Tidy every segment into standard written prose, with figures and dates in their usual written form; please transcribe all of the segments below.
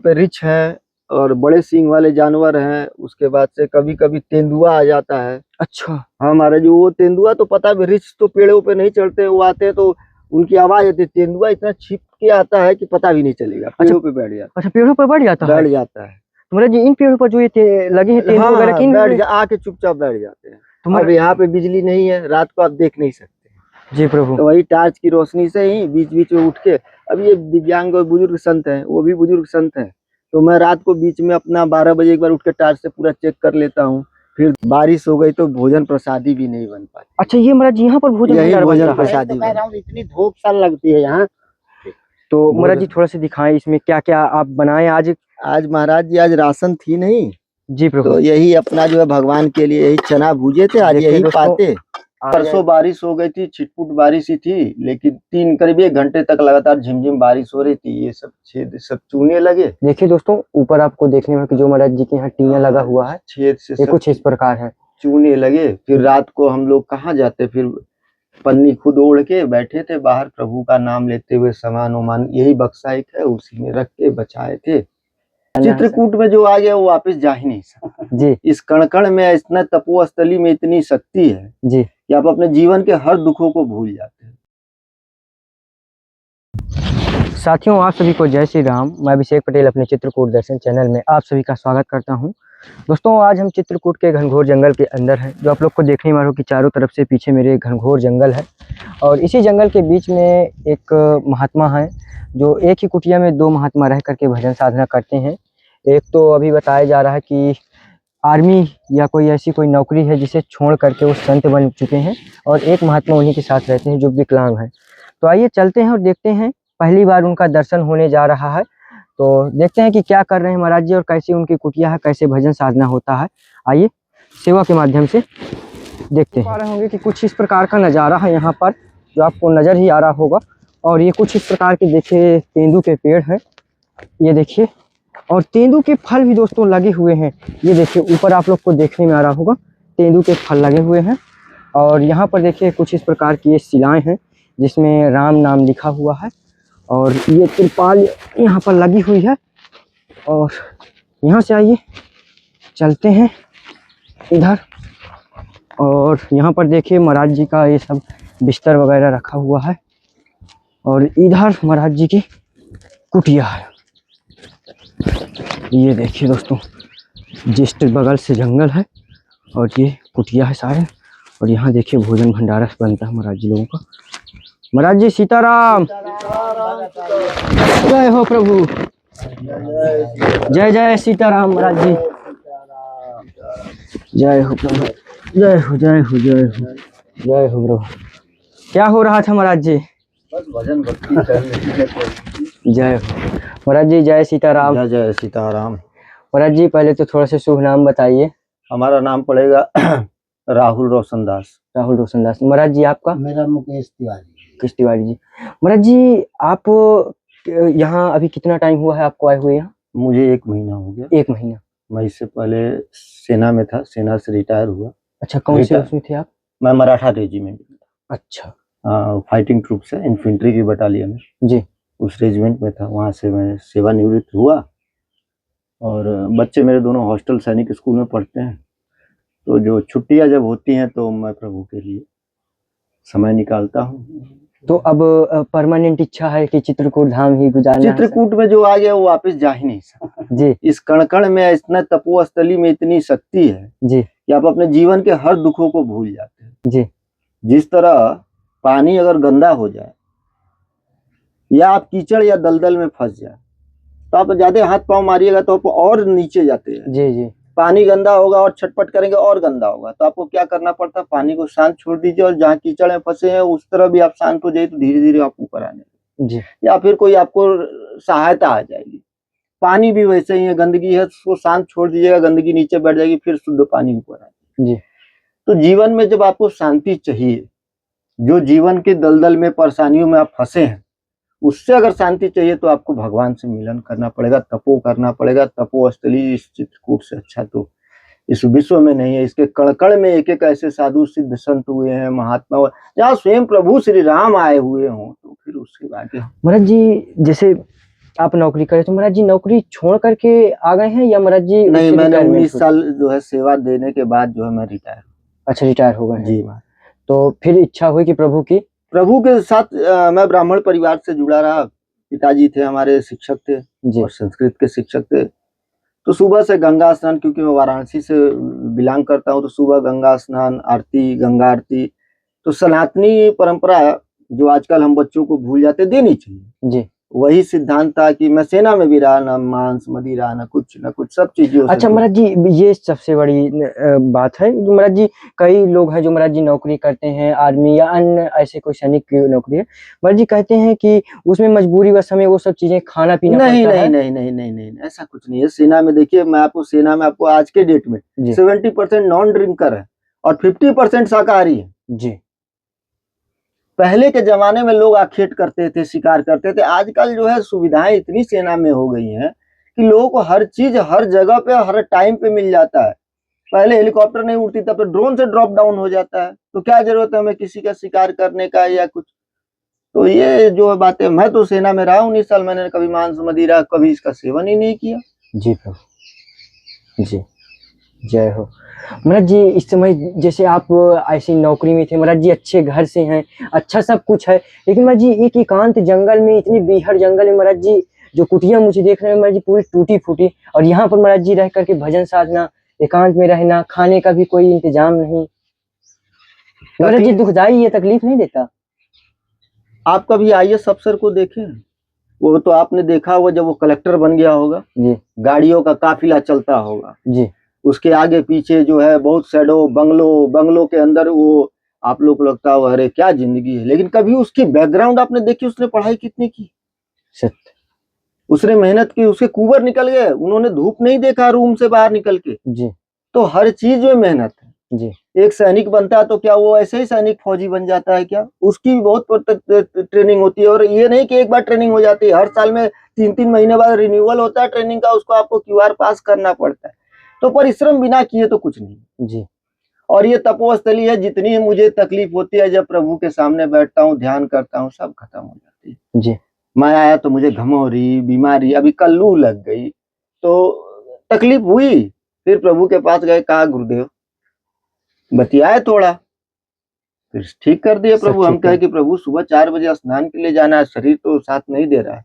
पे रिछ है और बड़े सींग वाले जानवर हैं। उसके बाद से कभी कभी तेंदुआ आ जाता है। अच्छा। हाँ महाराज जी, वो तेंदुआ तो पता है, रिछ तो पेड़ों पे नहीं चढ़ते, वो आते हैं तो उनकी आवाज आती है। तेंदुआ इतना छिप के आता है कि पता भी नहीं चलेगा, पेड़ों पे बैठ जाता अच्छा, पेड़ों पर बैठ जाता है, है। बैठ जाता है। तो महाराज जी इन पेड़ों पर जो ये लगे हैं तेंदुआ वगैरह, हाँ, किन आके चुपचाप बैठ जाते हैं। तो अब यहाँ पे बिजली नहीं है, रात को आप देख नहीं सकते। जी प्रभु। तो वही टॉर्च की रोशनी से ही बीच बीच में उठ के, अब ये दिव्यांग और बुजुर्ग संत हैं, वो भी बुजुर्ग संत हैं, तो मैं रात को बीच में अपना 12 बजे एक बार उठ के टॉर्च से पूरा चेक कर लेता हूँ। फिर बारिश हो गई तो भोजन प्रसादी भी नहीं बन पाती। अच्छा, ये महाराज जी यहाँ पर भोजन यही भंडारा भोजन बनता है। प्रसादी कह रहा हूँ इतनी धूप सा लगती है यहाँ। तो महाराज जी थोड़ा सा दिखाएं इसमें क्या क्या आप बनाए आज। आज महाराज जी, आज राशन थी नहीं, जी प्रभु। तो यही अपना जो है भगवान के लिए यही चना भूजे थे आज, देखिए यही दोस्तों, पाते। परसों बारिश हो गई थी, छिटपुट बारिश ही थी, लेकिन करीब 1 घंटे तक लगातार झिमझिम बारिश हो रही थी। ये सब छेद सब चूने लगे। देखिए दोस्तों, ऊपर आपको देखने में कि जो महाराज जी के यहाँ टीना लगा हुआ है, छेद से ये कुछ इस प्रकार है, चूने लगे। फिर रात को हम लोग कहाँ जाते, फिर पन्नी खुद ओढ़ के बैठे थे बाहर, प्रभु का नाम लेते हुए, सामान उमान यही बक्सा एक है, उसी में रख के बचाए थे। चित्रकूट में जो आ गया वो वापस जा ही नहीं सकता जी। इस कण कण में, इतना तपोस्थली में इतनी शक्ति है जी कि आप अपने जीवन के हर दुखों को भूल जाते हैं। साथियों, आप सभी को जय श्री राम। मैं अभिषेक पटेल अपने चित्रकूट दर्शन चैनल में आप सभी का स्वागत करता हूं। दोस्तों, आज हम चित्रकूट के घनघोर जंगल के अंदर हैं, जो आप लोग को देखने में हो कि चारों तरफ से पीछे मेरे घनघोर जंगल है, और इसी जंगल के बीच में एक महात्मा है, जो एक ही कुटिया में 2 महात्मा रह करके भजन साधना करते हैं। एक तो अभी बताया जा रहा है कि आर्मी या कोई ऐसी कोई नौकरी है जिसे छोड़ करके वो संत बन चुके हैं, और एक महात्मा उन्हीं के साथ रहते हैं जो विकलांग हैं। तो आइए चलते हैं और देखते हैं, पहली बार उनका दर्शन होने जा रहा है, तो देखते हैं कि क्या कर रहे हैं महाराज जी और कैसी उनकी कुटिया है, कैसे भजन साधना होता है। आइए सेवा के माध्यम से देखते हैं। पा रहे होंगे कि कुछ इस प्रकार का नज़ारा है यहाँ पर, जो आपको नज़र ही आ रहा होगा। और ये कुछ इस प्रकार के देखिए तेंदू के पेड़ हैं, ये देखिए, और तेंदू के फल भी दोस्तों लगे हुए हैं। ये देखिए ऊपर आप लोग को देखने में आ रहा होगा, तेंदू के फल लगे हुए हैं। और यहाँ पर देखिए कुछ इस प्रकार की ये शिलाएं हैं जिसमें राम नाम लिखा हुआ है, और ये तिरपाल यहाँ पर लगी हुई है। और यहाँ से आइए चलते हैं इधर, और यहाँ पर देखिए महाराज जी का ये सब बिस्तर वगैरह रखा हुआ है, और इधर महाराज जी की कुटिया है। ये देखिए दोस्तों, जस्ट बगल से जंगल है और ये कुटिया है सारे। और यहाँ देखिए भोजन भंडारा बनता है महाराज जी लोगों का। महाराज जी सीताराम, जय हो प्रभु, जय जय सीताराम महाराज जी, जय हो प्रभु, जय हो जय हो जय हो जय हो प्रभु। क्या हो रहा था महाराज जी? बस भजन भक्ति कर रहे थे। जय हो महाराज जी, जय सीताराम। जय जय सीताराम। महाराज जी पहले तो थोड़ा सा शुभ नाम बताइए। हमारा नाम पड़ेगा राहुल रोशनदास। राहुल रोशनदास। महाराज जी आपका? मेरा मुकेश तिवारी। मुकेश तिवारी जी। महाराज जी आप यहाँ अभी कितना टाइम हुआ है आपको आए हुए यहाँ? मुझे 1 महीना हो गया। 1 महीना। मैं इससे पहले सेना में था, सेना से रिटायर हुआ। अच्छा, कौन से उसमें थे आप? मैं मराठा रेजिमेंट में था। अच्छा। फाइटिंग ट्रूप्स है, इन्फेंट्री की बटालियन है जी, उस रेजिमेंट में था। वहाँ से मैं सेवानिवृत्त हुआ, और बच्चे मेरे दोनों हॉस्टल सैनिक स्कूल में पढ़ते हैं, तो जो छुट्टियाँ जब होती हैं तो मैं प्रभु के लिए समय निकालता हूँ। तो अब परमानेंट इच्छा है कि चित्रकूट धाम ही गुजारना है? चित्रकूट में जो आ गया वो वापस जा ही नहीं सकता जी। इस कण कण में, इतना तपोस्थली में इतनी शक्ति है जी कि आप अपने जीवन के हर दुखों को भूल जाते हैं। जी। जिस तरह पानी अगर गंदा हो जाए, या आप कीचड़ या दलदल में फंस जाए, तो आप ज्यादा हाथ पांव मारिएगा तो आप और नीचे जाते हैं। जी जी। पानी गंदा होगा और छटपट करेंगे और गंदा होगा, तो आपको क्या करना पड़ता है, पानी को शांत छोड़ दीजिए, और जहाँ कीचड़ में फंसे हैं उस तरह भी आप शांत हो जाइए, तो धीरे धीरे आप ऊपर आने जी। या फिर कोई आपको सहायता आ जाएगी। पानी भी वैसे ही है, गंदगी है उसको शांत छोड़ दीजिएगा, गंदगी नीचे बैठ जाएगी, फिर शुद्ध पानी ऊपर आएगी। जी। तो जीवन में जब आपको शांति चाहिए, जो जीवन के दलदल में परेशानियों में आप फंसे हैं, उससे अगर शांति चाहिए तो आपको भगवान से मिलन करना पड़ेगा, तपो करना पड़ेगा। तपोस्थली इस चित्रकूट से अच्छा तो इस विश्व में नहीं है। इसके कण कण में एक एक ऐसे साधु सिद्ध संत हुए हैं, महात्मा, जहाँ स्वयं प्रभु श्री राम आए हुए हों, तो फिर उसके बाद महाराज जी जैसे आप नौकरी करें तो महाराज जी नौकरी छोड़ करके आ गए हैं या महाराज जी नहीं, उससे मैंने रिटायरमेंट 19 हो- साल जो है सेवा देने के बाद जो है मैं रिटायर। अच्छा रिटायर हो गए हैं जी। तो फिर इच्छा हुई कि प्रभु की प्रभु के साथ मैं ब्राह्मण परिवार से जुड़ा रहा। पिताजी थे हमारे शिक्षक थे जी और संस्कृत के शिक्षक थे। तो सुबह से गंगा स्नान, क्योंकि मैं वाराणसी से बिलोंग करता हूँ, तो सुबह गंगा स्नान, आरती, गंगा आरती तो सनातनी परंपरा जो आजकल हम बच्चों को भूल जाते, देनी चाहिए। जी वही सिद्धांत था कि मैं सेना में भी रहा, ना मांस मदिरा ना कुछ सब चीजों से अच्छा दूर। महाराज जी ये सबसे बड़ी बात है जो महाराज जी कई लोग हैं जो महाराज जी नौकरी करते हैं आर्मी या अन्य ऐसे कोई सैनिक की नौकरी है महाराज जी कहते हैं कि उसमें मजबूरी वश हमें वो सब चीजें खाना पीना नहीं पड़ता नहीं है नहीं नहीं नहीं नहीं नहीं, ऐसा कुछ नहीं है। सेना में देखिए, मैं आपको सेना में आपको आज के डेट में जी 70% नॉन ड्रिंकर है और 50% शाकाहारी है। जी पहले के जमाने में लोग आखेट करते थे, शिकार करते थे। आजकल जो है सुविधाएं इतनी सेना में हो गई हैं कि लोगों को हर चीज हर जगह पे हर टाइम पे मिल जाता है। पहले हेलीकॉप्टर नहीं उड़ती, तब तो ड्रोन से ड्रॉप डाउन हो जाता है। तो क्या जरूरत है हमें किसी का शिकार करने का या कुछ। तो ये जो बातें, मैं तो सेना में रहा 19 साल, मैंने कभी मांस मदिरा कभी इसका सेवन ही नहीं किया। जी प्रभु जी जय हो महाराज जी। इस समय जैसे आप ऐसी नौकरी में थे महाराज जी अच्छे घर से हैं अच्छा सब कुछ है लेकिन महाराज जी एक एकांत जंगल में इतनी बीहड़ जंगल में महाराज जी जो कुटिया मुझे देख रहे हैं महाराज जी पूरी टूटी फूटी और यहाँ पर महाराज जी रह करके भजन साधना एकांत में रहना खाने का भी कोई इंतजाम नहीं महाराज जी दुखदाई ये तकलीफ नहीं देता आप कभी आईएएस अफसर को देखे? वो तो आपने देखा होगा जब वो कलेक्टर बन गया होगा, जी गाड़ियों का काफिला चलता होगा, जी उसके आगे पीछे जो है बहुत शैडो, बंगलो के अंदर वो आप लोग को लगता हो अरे क्या जिंदगी है। लेकिन कभी उसकी बैकग्राउंड आपने देखी, उसने पढ़ाई कितनी की, सत्य उसने मेहनत की, उसके कुंवर निकल गए, उन्होंने धूप नहीं देखा रूम से बाहर निकल के। जी तो हर चीज में मेहनत है। जी एक सैनिक बनता है तो क्या वो ऐसे ही सैनिक फौजी बन जाता है क्या? उसकी भी बहुत ट्रेनिंग होती है। और ये नहीं कि एक बार ट्रेनिंग हो जाती है, हर साल में 3-3 महीने बाद रिन्यूअल होता है ट्रेनिंग का, उसको आपको क्यूआर पास करना पड़ता है। तो परिश्रम बिना किए तो कुछ नहीं। जी और ये तपोस्थली है, जितनी मुझे तकलीफ होती है जब प्रभु के सामने बैठता हूँ, ध्यान करता हूँ, सब खत्म हो जाती है। जी मैं आया तो मुझे घमौरी बीमारी, अभी कल लू लग गई तो तकलीफ हुई। फिर प्रभु के पास गए, कहा गुरुदेव, बतियाए थोड़ा, फिर ठीक कर दिया प्रभु। सब हम ठीक है कहे कि प्रभु सुबह 4 बजे स्नान के लिए जाना है, शरीर तो साथ नहीं दे रहा है।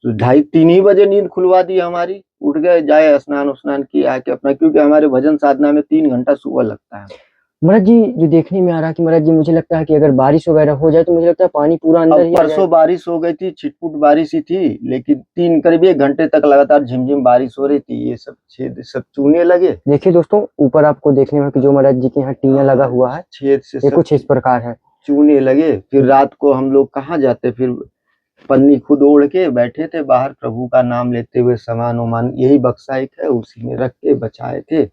तो 2:30-3 ही बजे नींद खुलवा दी हमारी, उठ गए, जाए स्नान किया आके अपना, क्योंकि हमारे भजन साधना में 3 घंटा सुबह लगता है। महाराज जी जो देखने में आ रहा है कि महाराज जी मुझे लगता है कि अगर बारिश वगैरह हो जाए तो मुझे लगता है पानी पूरा अंदर अब ही आ जाए परसों बारिश हो गई थी, छिटपुट बारिश ही थी, लेकिन करीब 1 घंटे तक लगातार झिमझिम बारिश हो रही थी। ये सब छेद सब चूने लगे, देखिए दोस्तों ऊपर आपको देखने में कि जो महाराज जी के यहाँ टीना लगा हुआ है छेद से ये सब कुछ इस प्रकार है चूने लगे। फिर रात को हम लोग कहाँ जाते, फिर पन्नी खुद ओढ़ के बैठे थे बाहर, प्रभु का नाम लेते हुए, सामान उमान यही बक्सा एक है उसी में रख के बचाए थे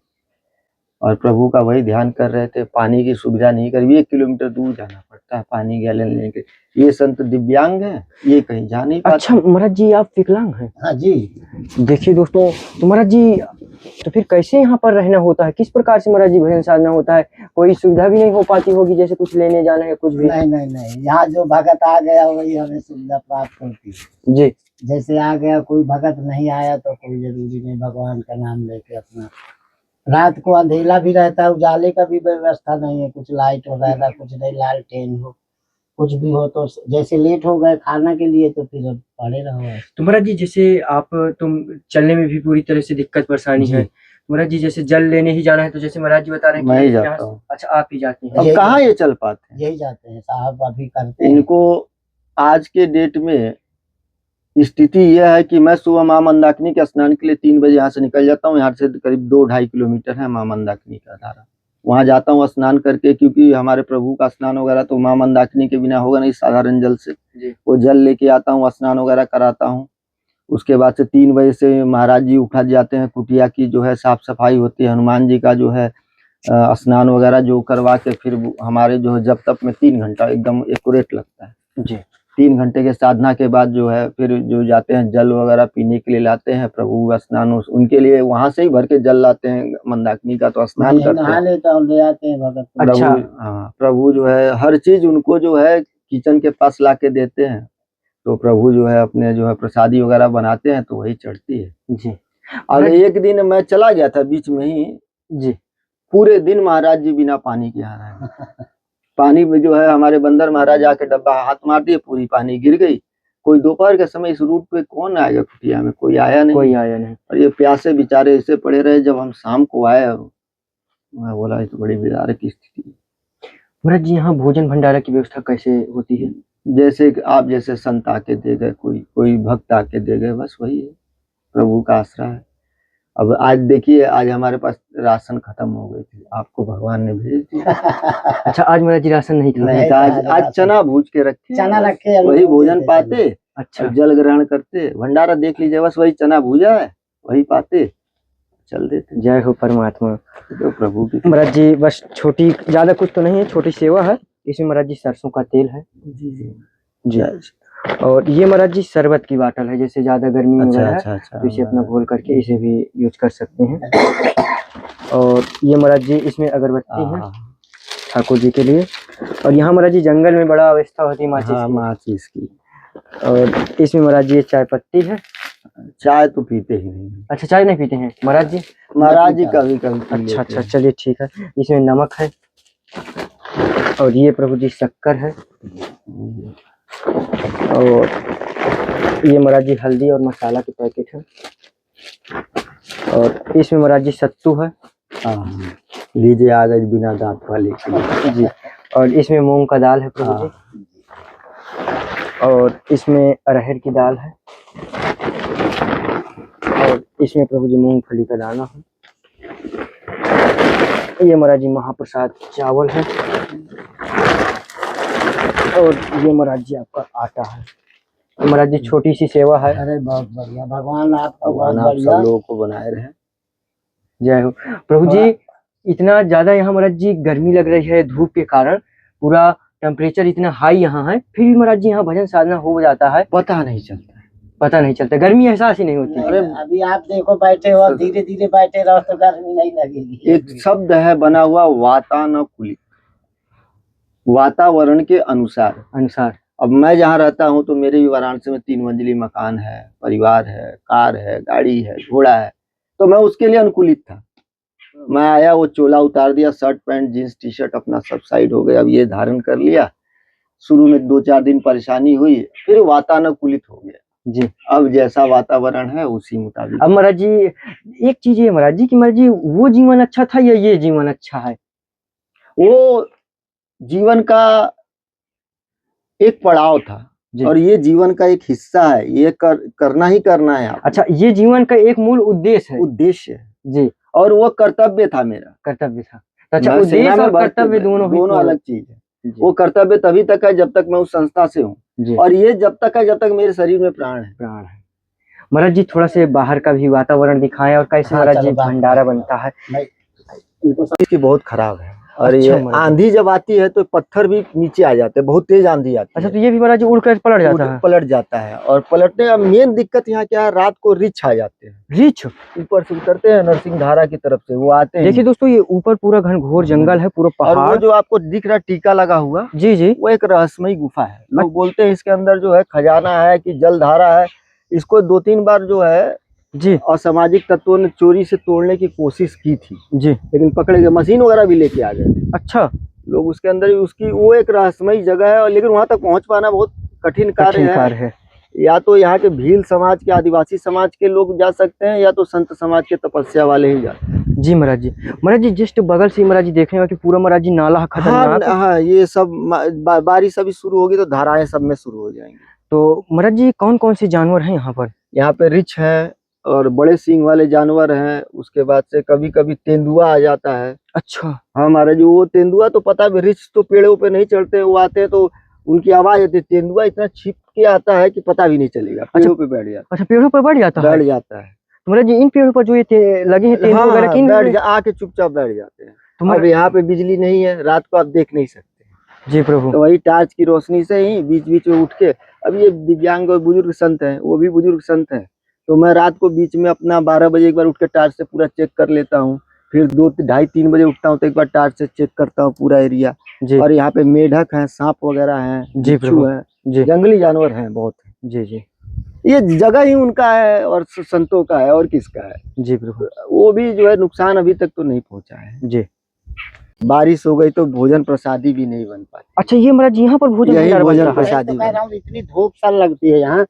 और प्रभु का वही ध्यान कर रहे थे। पानी की सुविधा नहीं, करीब 1 किलोमीटर दूर जाना पड़ता है पानी गैलन लेने के। ये संत दिव्यांग हैं, ये कहीं जा नहीं पाते। अच्छा महाराज जी आप विकलांग हैं? हाँ जी। देखिए दोस्तों तो महाराज जी तो फिर कैसे यहाँ पर रहना होता है, किस प्रकार से महाराज जी भजन साधना होता है? कोई सुविधा भी नहीं हो पाती होगी जैसे कुछ लेने जाना है कुछ भी? नहीं नहीं नहीं, यहाँ जो भगत आ गया वही हमें सुविधा प्राप्त होती है। जी जैसे आ गया, कोई भगत नहीं आया तो कोई जरूरी नहीं, भगवान का नाम लेके अपना। रात को अंधेला भी रहता है, उजाले का भी व्यवस्था नहीं है, कुछ लाइट वगैरह कुछ नहीं, लालटेन हो कुछ भी हो तो जैसे लेट हो गए खाना के लिए तो फिर पड़े रहो। तो महाराज जी जैसे आप तुम चलने में भी पूरी तरह से दिक्कत परेशानी जी। है महाराज जी, जैसे जल लेने ही जाना है तो जैसे महाराज जी बता रहे हैं मैं ही कि जाता यहाँ- हूँ। अच्छा आप ही जाते हैं? अब कहाँ ये चल पाते हैं, यही जाते हैं साहब, अभी करते हैं। इनको आज के डेट में स्थिति यह है कि मैं सुबह माँ मंदाकिनी के स्नान के लिए 3 बजे यहाँ से निकल जाता हूँ। यहाँ से करीब 2-2.5 किलोमीटर है माँ मंदाकिनी का धारा, वहाँ जाता हूँ स्नान करके, क्योंकि हमारे प्रभु का स्नान वगैरह तो माँ मंदाकिनी के बिना होगा नहीं, साधारण जल से। वो जल लेके आता हूँ, स्नान वगैरह कराता हूँ। उसके बाद से 3 बजे से महाराज जी उठा जाते हैं, कुटिया की जो है साफ सफाई होती है, हनुमान जी का जो है स्नान वगैरह जो करवा के फिर हमारे जो है जब तक में 3 घंटा एकदम एक्यूरेट लगता है जी। 3 घंटे के साधना के बाद जो है फिर जो जाते हैं जल वगैरह पीने के लिए लाते हैं, प्रभु स्नान उनके लिए वहां से ही भर के जल लाते हैं मंदाकिनी का, तो स्नान करते नहा हैं। लेता हूँ, ले आते हैं भगत को। अच्छा। प्रभु, हाँ, प्रभु जो है हर चीज उनको जो है किचन के पास ला के देते हैं। तो प्रभु जो है अपने जो है प्रसादी वगैरह बनाते हैं तो वही चढ़ती है। जी और महाराज- एक दिन मैं चला गया था बीच में ही, जी पूरे दिन महाराज जी बिना पानी के आ रहे हैं। पानी में जो है हमारे बंदर महाराज आके डब्बा हाथ मार दिए, पूरी पानी गिर गई। कोई दोपहर के समय इस रूट पे कौन आएगा कुटिया में, कोई आया नहीं। कोई आया नहीं। और ये प्यासे बेचारे ऐसे पड़े रहे। जब हम शाम को आए, मैं बोला ये तो बड़ी बेजार की स्थिति है। महाराज जी यहाँ भोजन भंडारा की व्यवस्था कैसे होती है? जैसे कि आप जैसे संत आके दे गए, कोई भक्त आके दे गए, बस वही है, प्रभु का आसरा है। अब आज देखिए, आज हमारे पास राशन खत्म हो गई थी, आपको भगवान ने भेज दिया। अच्छा आज महाराज जी राशन नहीं खा नहीं। रहे? तो आज चना भूज के रखे, चना रखे हैं, वही लोग भोजन देते पाते अच्छा और जल ग्रहण करते। भंडारा देख लीजिए, बस वही चना भूजा है, वही पाते, चल देते। जय हो परमात्मा। तो प्रभु की महाराज जी बस छोटी, ज्यादा कुछ तो नहीं है, छोटी सेवा है। इसमें महाराज जी सरसों का तेल है जी जी जी। और ये महाराज जी शरबत की बाटल है, जैसे ज्यादा गर्मी अच्छा वगैरह है अच्छा अच्छा। तो इसे अपना घोल करके इसे भी यूज कर सकते हैं। और ये महाराज जी इसमें अगरबत्ती है हाँ ठाकुर जी के लिए। और यहाँ महाराज जी जंगल में बड़ा अवस्था होती है माचिस हाँ, की। माचिस की। और इसमें महाराज जी ये चाय पत्ती है। चाय तो पीते ही नहीं अच्छा चाय नहीं पीते हैं महाराज जी? महाराज जी, कभी कभी पी लेते अच्छा हैं। चलिए ठीक है। इसमें नमक है और ये प्रभु जी शक्कर है। और ये महाराज जी हल्दी और मसाला के पैकेट है। और इसमें महाराज जी सत्तू है। हाँ, लीजिए आ गए बिना दांत वाले जी। और इसमें मूंग का दाल है प्रभु जी। और इसमें अरहर की दाल है। और इसमें प्रभु जी मूंगफली का दाना है। ये महाराज जी महाप्रसाद चावल है। और ये महाराज जी आपका आटा है। तो महाराज जी छोटी सी सेवा है। अरे बहुत बढ़िया, भगवान आपको बहुत भगवान आप बढ़िया। सब लोगों को बनाए रहे। जय हो प्रभु जी। इतना ज्यादा यहाँ महाराज जी गर्मी लग रही है धूप के कारण, पूरा टेम्परेचर इतना हाई यहाँ है, फिर भी महाराज जी यहाँ भजन साधना हो जाता है, पता नहीं चलता, पता नहीं चलता, गर्मी एहसास ही नहीं होती। अरे अभी आप देखो बैठे हो, धीरे धीरे बैठे रहो तो गर्मी नहीं लगेगी। एक शब्द है बना हुआ, वातानुकूलित, वातावरण के अनुसार। अब मैं जहाँ रहता हूँ तो मेरे भी वाराणसी में 3 मंजिली मकान है, परिवार है, कार है, गाड़ी है, घोड़ा है, तो मैं उसके लिए अनुकूलित था। मैं आया, वो चोला उतार दिया, shirt pant jeans T shirt अपना सब साइड हो गया, अब ये धारण कर लिया। शुरू में 2-4 दिन परेशानी हुई, फिर वातानुकूलित हो गया जी। अब जैसा वातावरण है उसी मुताबिक। अब महाराज जी एक चीज है महाराज जी कि महाराज जी वो जीवन अच्छा था या ये जीवन अच्छा है? वो जीवन का एक पड़ाव था जी। और ये जीवन का एक हिस्सा है, ये करना ही करना है आपको। अच्छा ये जीवन का एक मूल उद्देश्य है। उद्देश्य है जी, और वो कर्तव्य था मेरा। कर्तव्य था। अच्छा मैं सेना उद्देश्य में और भर्ती कर्तव्य में, दोनों अलग चीज है। जी। वो कर्तव्य तभी तक है जब तक मैं उस संस्था से हूँ, जी। और ये जब तक है जब तक मेरे शरीर में प्राण है। प्राण है। महाराज जी थोड़ा से बाहर का भी वातावरण दिखाएं और कैसे हाँ, महाराज जी चलो बाहर भंडारा बनता है। इसकी बहुत खराब है। और अच्छा, ये महाराज। आंधी जब आती है तो पत्थर भी नीचे आ जाते हैं, बहुत तेज आंधी आती अच्छा है। तो ये भी महाराज जी उड़कर पलट जाता है? पलट जाता है। और पलटने का मेन दिक्कत यहाँ क्या है, रात को रिछ आ जाते हैं, रिछ ऊपर से उतरते हैं नरसिंह धारा की तरफ से, वो आते हैं। देखिए दोस्तों ये ऊपर पूरा घनघोर जंगल है, पूरा और वो पहाड़। जो आपको दिख रहा टीका लगा हुआ, जी जी। वो एक रहस्यमयी गुफा है। लोग बोलते हैं इसके अंदर जो है खजाना है कि जलधारा है। इसको 2-3 बार जो है जी असामाजिक तत्वों ने चोरी से तोड़ने की कोशिश की थी, जी। लेकिन पकड़े गए, मशीन वगैरह भी लेके आ गए थे अच्छा लोग उसके अंदर। उसकी वो एक रहस्यमयी जगह है, और लेकिन वहां तक पहुंच पाना बहुत कठिन कार्य है। या तो यहाँ के भील समाज के, आदिवासी समाज के लोग जा सकते हैं, या तो संत समाज के तपस्या वाले ही जाते हैं। जी महाराज जी। महाराज जी जस्ट बगल से महाराज जी देखने में कि पूरा महाराज जी नाला खतरनाक। हाँ, ये सब बारिश अभी शुरू होगी तो धाराएं सब में शुरू हो जाएंगी। तो महाराज जी कौन कौन से जानवर हैं यहाँ पर? यहाँ पे रिछ है और बड़े सींग वाले जानवर हैं। उसके बाद से कभी कभी तेंदुआ आ जाता है। अच्छा। हाँ महाराज जी, वो तेंदुआ तो पता है, रिछ तो पेड़ों पे नहीं चढ़ते, वो आते हैं तो उनकी आवाज आती है। तेंदुआ इतना छिप के आता है कि पता भी नहीं चलेगा, पेड़ों पे बैठ जाता अच्छा पेड़ों पर बैठ जाता है, है? बैठ जाता है। तो महाराज जी इन पेड़ों पर जो ये लगे हैं तेंदुआ वगैरह की, बैठ आके चुपचाप बैठ जाते हैं। अब महाराज यहाँ पे बिजली नहीं है, रात को आप देख नहीं सकते। जी प्रभु। तो वही टार्च की रोशनी से ही बीच बीच में उठ के, अब ये दिव्यांग और बुजुर्ग संत हैं, वो भी बुजुर्ग संत हैं, तो मैं रात को बीच में अपना 12 बजे एक बार उठ के टार्च से पूरा चेक कर लेता हूँ। फिर 2-2:30-3 बजे उठता हूँ तो एक बार टार्च से चेक करता हूँ पूरा एरिया। जी। और यहाँ पे मेढक हैं, सांप वगैरह हैं, जी बिच्छू प्रभु। हैं, जी। जंगली जानवर हैं बहुत हैं। जी जी ये जगह ही उनका है और संतों का है, और किसका है। जी प्रभु वो भी जो है नुकसान अभी तक तो नहीं पहुंचा है। जी। बारिश हो गई तो भोजन प्रसादी भी नहीं बन पाती। अच्छा, ये महाराज जी यहाँ पर भोजन यही भंडार भोजन बनता है? प्रसाद तो कह रहा हूँ इतनी धूप सा लगती है यहाँ।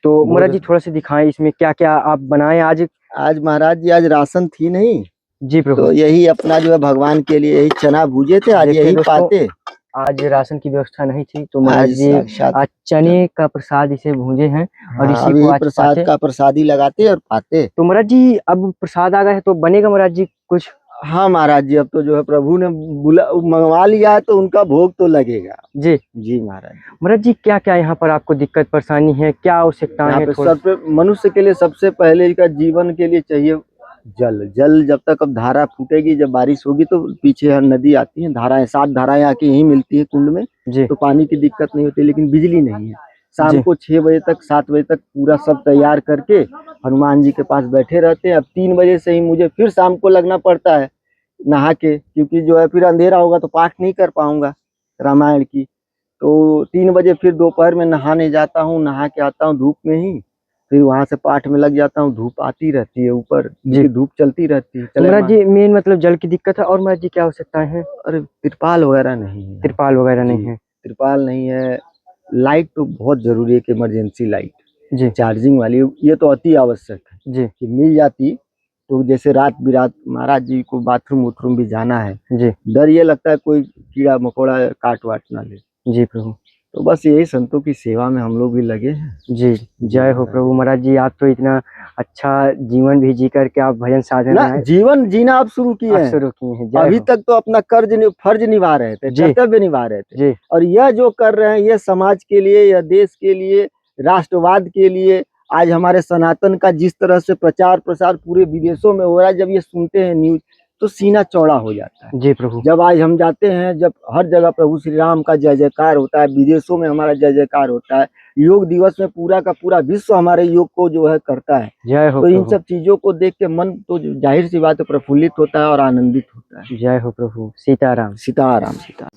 तो महाराज जी थोड़ा सा दिखाएं इसमें क्या क्या आप बनाए आज। आज महाराज जी आज राशन थी नहीं, जी प्रभु। तो यही अपना जो है भगवान के लिए यही चना भूजे थे, आज देखिए यही दोस्तों, पाते। आज राशन की व्यवस्था नहीं थी तो महाराज आज जी साक्षात आज चने का प्रसाद इसे भूंजे हैं और हाँ, इसी अब को यही आज प्रसाद पाते। का प्रसादी लगाते और पाते। तो महाराज जी अब प्रसाद आ गया है तो बनेगा महाराज जी कुछ? हाँ महाराज जी, अब तो जो है प्रभु ने मंगवा लिया है तो उनका भोग तो लगेगा। जी जी महाराज। महाराज जी, क्या क्या यहाँ पर आपको दिक्कत परेशानी है, क्या आवश्यकताएं यहाँ हैं पे थोड़ा? सब मनुष्य के लिए सबसे पहले का जीवन के लिए चाहिए जल। जल जब तक अब धारा फूटेगी, जब बारिश होगी तो पीछे नदी आती है, धाराएं 7 धाराएं आके यहीं मिलती है कुंड में, जी तो पानी की दिक्कत नहीं होती। लेकिन बिजली नहीं है। शाम जी को 6 बजे तक 7 बजे तक पूरा सब तैयार करके हनुमान जी के पास बैठे रहते हैं। अब 3 बजे से ही मुझे फिर शाम को लगना पड़ता है नहा के, क्योंकि जो है फिर अंधेरा होगा तो पाठ नहीं कर पाऊंगा रामायण की। तो 3 बजे फिर दोपहर में नहाने जाता हूँ, नहा के आता हूँ धूप में ही, फिर वहां से पाठ में लग जाता हूँ। धूप आती रहती है ऊपर, क्योंकि धूप चलती रहती है। तो महाराज जी मेन मतलब जल की दिक्कत है, और महाराज जी क्या आवश्यकताएं हैं? अरे तिरपाल वगैरह नहीं है। तिरपाल वगैरह नहीं जी, है? तिरपाल नहीं है। लाइट तो बहुत जरूरी है कि इमरजेंसी लाइट जी चार्जिंग वाली, ये तो अति आवश्यक है जी कि मिल जाती। तो जैसे रात बिरात महाराज जी को बाथरूम वूथरूम भी जाना है, जी डर ये लगता है कोई कीड़ा मकोड़ा काट वाट ना ले। जी प्रभु। तो बस यही संतों की सेवा में हम लोग भी लगे हैं। जी जय हो प्रभु। महाराज जी आप तो इतना अच्छा जीवन भी जी करके आप भजन साधन ना, रहे हैं, जीवन जीना आप शुरू किए आप हैं। शुरू किए हैं। जय अभी हो। तक तो अपना फर्ज निभा रहे थे, जी। कर्तव्य निभा रहे थे। जी और यह जो कर रहे हैं, ये समाज के लिए, यह देश के लिए, राष्ट्रवाद के लिए। आज हमारे सनातन का जिस तरह से प्रचार प्रसार पूरे विदेशों में हो रहा है, जब ये सुनते हैं न्यूज तो सीना चौड़ा हो जाता है। जी प्रभु। जब आज हम जाते हैं, जब हर जगह प्रभु श्री राम का जय जयकार होता है, विदेशों में हमारा जय जयकार होता है, योग दिवस में पूरा का पूरा विश्व हमारे योग को जो है करता है, जय हो तो इन प्रभु। सब चीजों को देख के मन तो जाहिर सी बात है प्रफुल्लित होता है और आनंदित होता है। जय हो प्रभु। सीताराम। सीताराम सीता।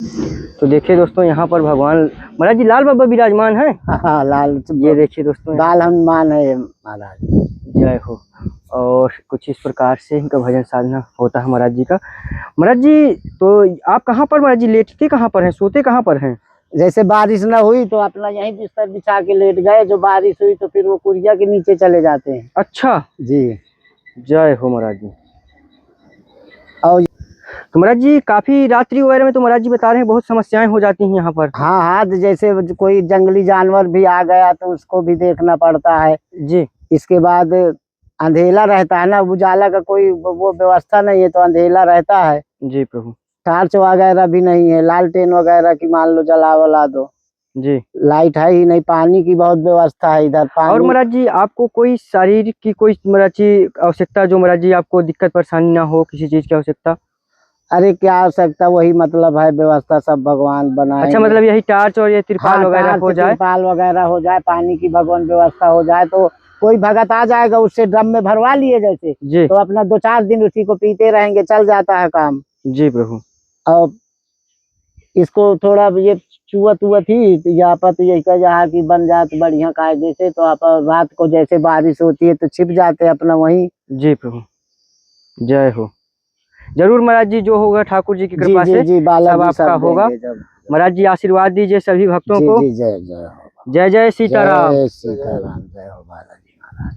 तो देखिए दोस्तों, यहाँ पर भगवान महाराज जी लाल बाबा विराजमान है। हाँ लाल ये देखिए दोस्तों, लाल हनुमान है ये महाराज। जय हो। और कुछ इस प्रकार से इनका भजन साधना होता है महाराज जी का। महाराज जी तो आप कहाँ पर महाराज जी लेटते कहाँ पर हैं, सोते कहाँ पर हैं? जैसे बारिश ना हुई तो अपना यहीं बिस्तर बिछा के लेट गए, जो बारिश हुई तो फिर वो कुरिया के नीचे चले जाते हैं। अच्छा जी जय हो महाराज जी। और तो महाराज जी काफी रात्रि वगैरह में तो महाराज जी बता रहे हैं बहुत समस्याएं हो जाती हैं यहाँ पर। हाँ हाँ, तो जैसे कोई जंगली जानवर भी आ गया तो उसको भी देखना पड़ता है। जी इसके बाद अंधेला रहता है ना, उजाला का कोई वो व्यवस्था नहीं है, तो अंधेला रहता है। जी प्रभु। टार्च वगैरह भी नहीं है, लालटेन वगैरह की मान लो जला वला दो, जी लाइट है ही नहीं। पानी की बहुत व्यवस्था है इधर। और पानी महाराज जी आपको कोई शारीरिक की कोई महाराज जी आवश्यकता, जो महाराज जी आपको दिक्कत परेशानी ना हो किसी चीज की आवश्यकता? अरे क्या आवश्यकता, वही मतलब है व्यवस्था सब भगवान बनाए। अच्छा मतलब यही टार्च और ये तिरपाल वगैरह हो जाए, तिरपाल वगैरह हो जाए, पानी की भगवान व्यवस्था हो जाए, तो कोई भगत आ जाएगा उससे ड्रम में भरवा लिए जैसे, जी तो अपना 2-4 दिन उसी को पीते रहेंगे, चल जाता है काम। जी प्रभु। और इसको थोड़ा ये चुअत उवत ही यहाँ पर यही का जहाँ की बन जाए बढ़िया कायदे से, तो आप रात को जैसे बारिश होती है तो छिप जाते अपना वहीं। जी प्रभु। जय हो। जरूर महाराज जी, जो होगा ठाकुर जी की कृपा से जी बालाजी सब आपका होगा। महाराज जी आशीर्वाद दीजिए सभी भक्तों को। जी जय जय हो। जय जय सीताराम। जय सीताराम, जय हो बालाजी महाराज।